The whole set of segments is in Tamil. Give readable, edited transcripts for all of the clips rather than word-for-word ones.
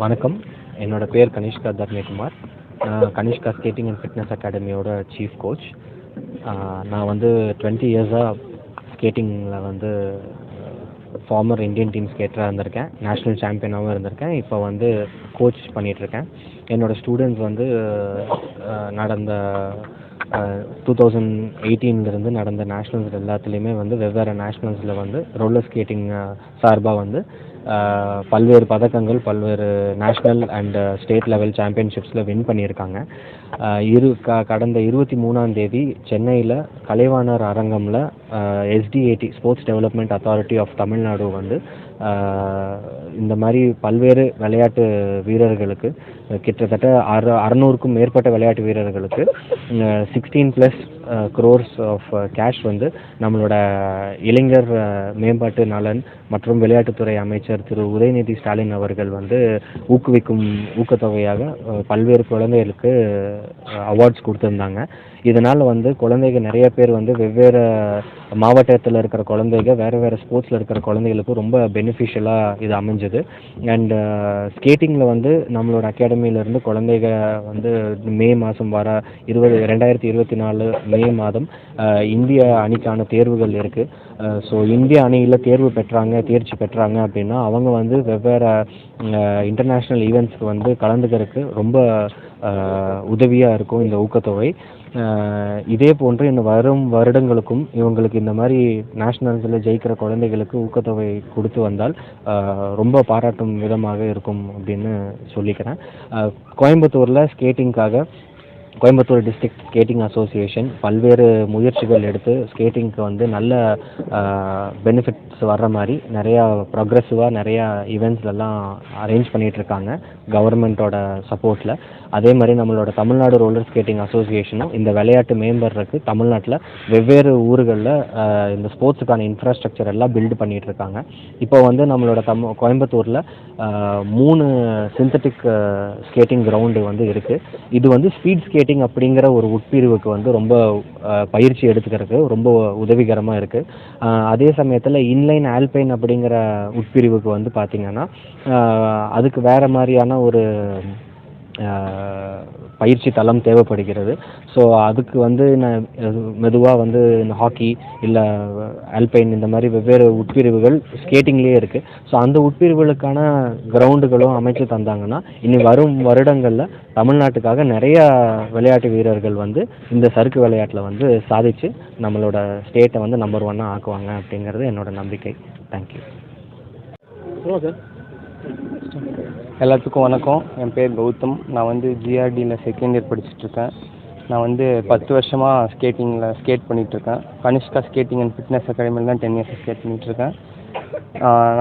வணக்கம். என்னோட பேர் கனிஷ்கா தர்மேகுமார். நான் கனிஷ்கா ஸ்கேட்டிங் அண்ட் ஃபிட்னஸ் அகாடமியோட சீஃப் கோச். நான் வந்து 20 இயர்ஸாக ஸ்கேட்டிங்கில் வந்து ஃபார்மர் இந்தியன் டீம் ஸ்கேட்டராக இருந்திருக்கேன். நேஷ்னல் சாம்பியனாகவும் இருந்திருக்கேன். இப்போ வந்து கோச் பண்ணிகிட்ருக்கேன். என்னோடய ஸ்டூடெண்ட்ஸ் வந்து நடந்த 2018 நடந்த நேஷ்னல்ஸ் எல்லாத்துலேயுமே வந்து வெவ்வேறு நேஷ்னல்ஸில் வந்து ரோலர் ஸ்கேட்டிங் சார்பாக வந்து பல்வேறு பதக்கங்கள், பல்வேறு நேஷ்னல் அண்ட் ஸ்டேட் லெவல் சாம்பியன்ஷிப்ஸில் வின் பண்ணியிருக்காங்க. கடந்த 23ஆம் தேதி சென்னையில் கலைவாணர் அரங்கமில் SDAT sports development authority of Tamil Nadu வந்து இந்த மாதிரி பல்வேறு விளையாட்டு வீரர்களுக்கு கிட்டத்தட்ட 600க்கும் மேற்பட்ட விளையாட்டு வீரர்களுக்கு 16+ crores ஆஃப் கேஷ் வந்து நம்மளோட இளைஞர் மேம்பாட்டு நலன் மற்றும் விளையாட்டுத்துறை அமைச்சர் திரு உதயநிதி ஸ்டாலின் அவர்கள் வந்து ஊக்குவிக்கும் ஊக்கத்தொகையாக பல்வேறு குழந்தைகளுக்கு அவார்ட்ஸ் கொடுத்துருந்தாங்க. இதனால் வந்து குழந்தைங்க நிறைய பேர் வந்து வெவ்வேறு மாவட்டத்தில் இருக்கிற குழந்தைங்க வேறு ஸ்போர்ட்ஸில் இருக்கிற குழந்தைகளுக்கு ரொம்ப பெனிஃபிஷியலாக இது அமைஞ்சது. அண்ட் ஸ்கேட்டிங்கில் வந்து நம்மளோட அகாடமியிலேருந்து குழந்தைங்க வந்து மே மாதம் வர 2024 மே மாதம் இந்திய அணிக்கான தேர்வுகள் இருக்குது. ஸோ இந்திய அணியில் தேர்ச்சி பெற்றாங்க அப்படின்னா அவங்க வந்து வெவ்வேறு இன்டர்நேஷ்னல் ஈவெண்ட்ஸ்க்கு வந்து கலந்துக்கிறதுக்கு ரொம்ப உதவியாக இருக்கும் இந்த ஊக்கத்தொகை. இதே போன்று இன்னும் வரும் வருடங்களுக்கும் இவங்களுக்கு இந்த மாதிரி நேஷ்னல்ஸில் ஜெயிக்கிற குழந்தைகளுக்கு ஊக்கத்தொகை கொடுத்து வந்தால் ரொம்ப பாராட்டும் விதமாக இருக்கும் அப்படின்னு சொல்லிக்கிறேன். கோயம்புத்தூர் டிஸ்ட்ரிக்ட் ஸ்கேட்டிங் அசோசியேஷன் பல்வேறு முயற்சிகள் எடுத்து ஸ்கேட்டிங்க்கு வந்து நல்ல பெனிஃபிட்ஸ் வர்ற மாதிரி நிறையா ப்ரொக்ரெசிவாக நிறையா ஈவெண்ட்ஸ்லாம் அரேஞ்ச் பண்ணிகிட்ருக்காங்க கவர்மெண்ட்டோட சப்போர்ட்டில். அதே மாதிரி நம்மளோட தமிழ்நாடு ரோலர் ஸ்கேட்டிங் அசோசியேஷனும் இந்த விளையாட்டு மேம்படுறதுக்கு தமிழ்நாட்டில் வெவ்வேறு ஊர்களில் இந்த ஸ்போர்ட்ஸுக்கான இன்ஃப்ராஸ்ட்ரக்சர் எல்லாம் பில்டு பண்ணிகிட்ருக்காங்க. இப்போ வந்து நம்மளோட கோயம்புத்தூரில் 3 சிந்தட்டிக் ஸ்கேட்டிங் கிரவுண்டு வந்து இருக்குது. இது வந்து ஸ்பீட் ஸ்கேட்டிங் அப்படிங்கிற ஒரு உட்பிரிவுக்கு வந்து ரொம்ப பயிற்சி எடுத்துக்கிறதுக்கு ரொம்ப உதவிகரமாக இருக்குது. அதே சமயத்தில் இன்லைன் ஆல்பைன் அப்படிங்கிற உட்பிரிவுக்கு வந்து பார்த்திங்கன்னா அதுக்கு வேறு மாதிரியான ஒரு பயிற்சி தளம் தேவைப்படுகிறது. ஸோ அதுக்கு வந்து நான் மெதுவாக வந்து இந்த ஹாக்கி இல்லை ஆல்பைன் இந்த மாதிரி வெவ்வேறு உட்பிரிவுகள் ஸ்கேட்டிங்லேயே இருக்குது. ஸோ அந்த உட்பிரிவுகளுக்கான கிரவுண்டுகளும் அமைச்சு தந்தாங்கன்னா இனி வரும் வருடங்களில் தமிழ்நாட்டுக்காக நிறையா விளையாட்டு வீரர்கள் வந்து இந்த சறுக்கு விளையாட்டில் வந்து சாதித்து நம்மளோட ஸ்டேட்டை வந்து நம்பர் 1 ஆக்குவாங்க அப்படிங்கிறது என்னோட நம்பிக்கை. தேங்க்யூ. எல்லாத்துக்கும் வணக்கம். என் பேர் கௌதம். நான் வந்து GRDயில் செகண்ட் இயர் படிச்சுட்ருக்கேன். நான் வந்து 10 வருஷமாக ஸ்கேட் பண்ணிகிட்ருக்கேன். கனிஷ்கா ஸ்கேட்டிங் அண்ட் ஃபிட்னஸ் அகாடமியில் தான் 10 இயர்ஸ் ஸ்கேட் பண்ணிகிட்ருக்கேன்.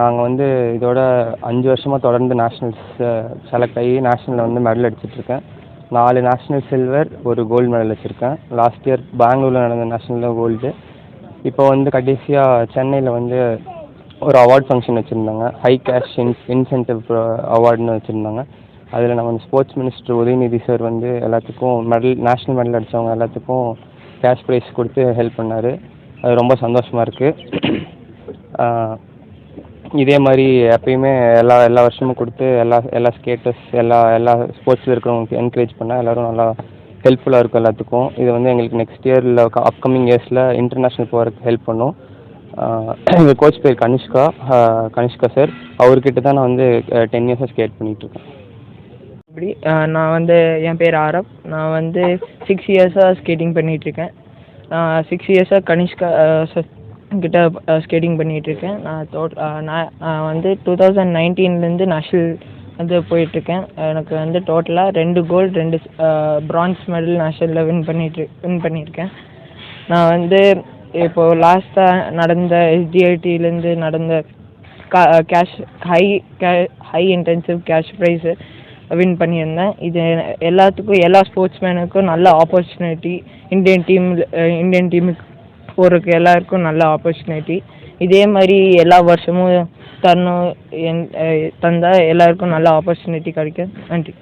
நாங்கள் வந்து இதோட 5 வருஷமாக தொடர்ந்து நேஷ்னல்ஸ் செலக்ட் ஆகி நேஷ்னலில் வந்து மெடல் அடிச்சிட்ருக்கேன். 4 நேஷ்னல் சில்வர், 1 கோல்டு மெடல் வச்சுருக்கேன். லாஸ்ட் இயர் பெங்களூரில் நடந்த நேஷ்னலில் கோல்டு. இப்போ வந்து கடைசியாக சென்னையில் வந்து ஒரு அவார்ட் ஃபங்க்ஷன் வச்சுருந்தாங்க. ஹை கேஷ் இன்சென்டிவ் அவார்டுன்னு வச்சுருந்தாங்க. அதில் நம்ம ஸ்போர்ட்ஸ் மினிஸ்டர் உதயநிதி சார் வந்து எல்லாத்துக்கும் நேஷ்னல் மெடல் அடித்தவங்க எல்லாத்துக்கும் கேஷ் ப்ரைஸ் கொடுத்து ஹெல்ப் பண்ணார். அது ரொம்ப சந்தோஷமாக இருக்குது. இதே மாதிரி எப்பயுமே எல்லா வருஷமும் கொடுத்து எல்லா ஸ்கேட்டர்ஸ் எல்லா ஸ்போர்ட்ஸில் இருக்கிறவங்களுக்கு என்கரேஜ் பண்ணால் எல்லோரும் நல்லா ஹெல்ப்ஃபுல்லாக இருக்கும் எல்லாத்துக்கும். இது வந்து எங்களுக்கு நெக்ஸ்ட் இயரில் அப்கமிங் இயர்ஸில் இன்டர்நேஷ்னல் போகிறதுக்கு ஹெல்ப் பண்ணும். எங்கள் கோச் பேர் கனிஷ்கா சார். அவர்கிட்ட தான் நான் வந்து 10 இயர்ஸாக ஸ்கேட் பண்ணிகிட்ருக்கேன். இப்படி நான் வந்து என் பேர் ஆரப். நான் வந்து 6 இயர்ஸாக ஸ்கேட்டிங் பண்ணிகிட்ருக்கேன். 6 இயர்ஸாக கனிஷ்கா கிட்ட ஸ்கேட்டிங் பண்ணிகிட்ருக்கேன். நான் வந்து 2019 நேஷ்னல் வந்து போயிட்டுருக்கேன். எனக்கு வந்து டோட்டலாக 2 கோல்டு 2 பிரான்ஸ் மெடல் நேஷ்னலில் வின் பண்ணியிருக்கேன். நான் வந்து இப்போது லாஸ்ட்டாக நடந்த SDITலேருந்து நடந்த cash high intensive cash prize win பண்ணியிருந்தேன். இது எல்லா ஸ்போர்ட்ஸ்மேனுக்கும் நல்ல ஆப்பர்ச்சுனிட்டி. இந்தியன் டீமுக்கு போகிறதுக்கு எல்லாருக்கும் நல்ல ஆப்பர்ச்சுனிட்டி. இதே மாதிரி எல்லா வருஷமும் தந்தால் எல்லாருக்கும் நல்ல ஆப்பர்ச்சுனிட்டி கிடைக்கும். நன்றி.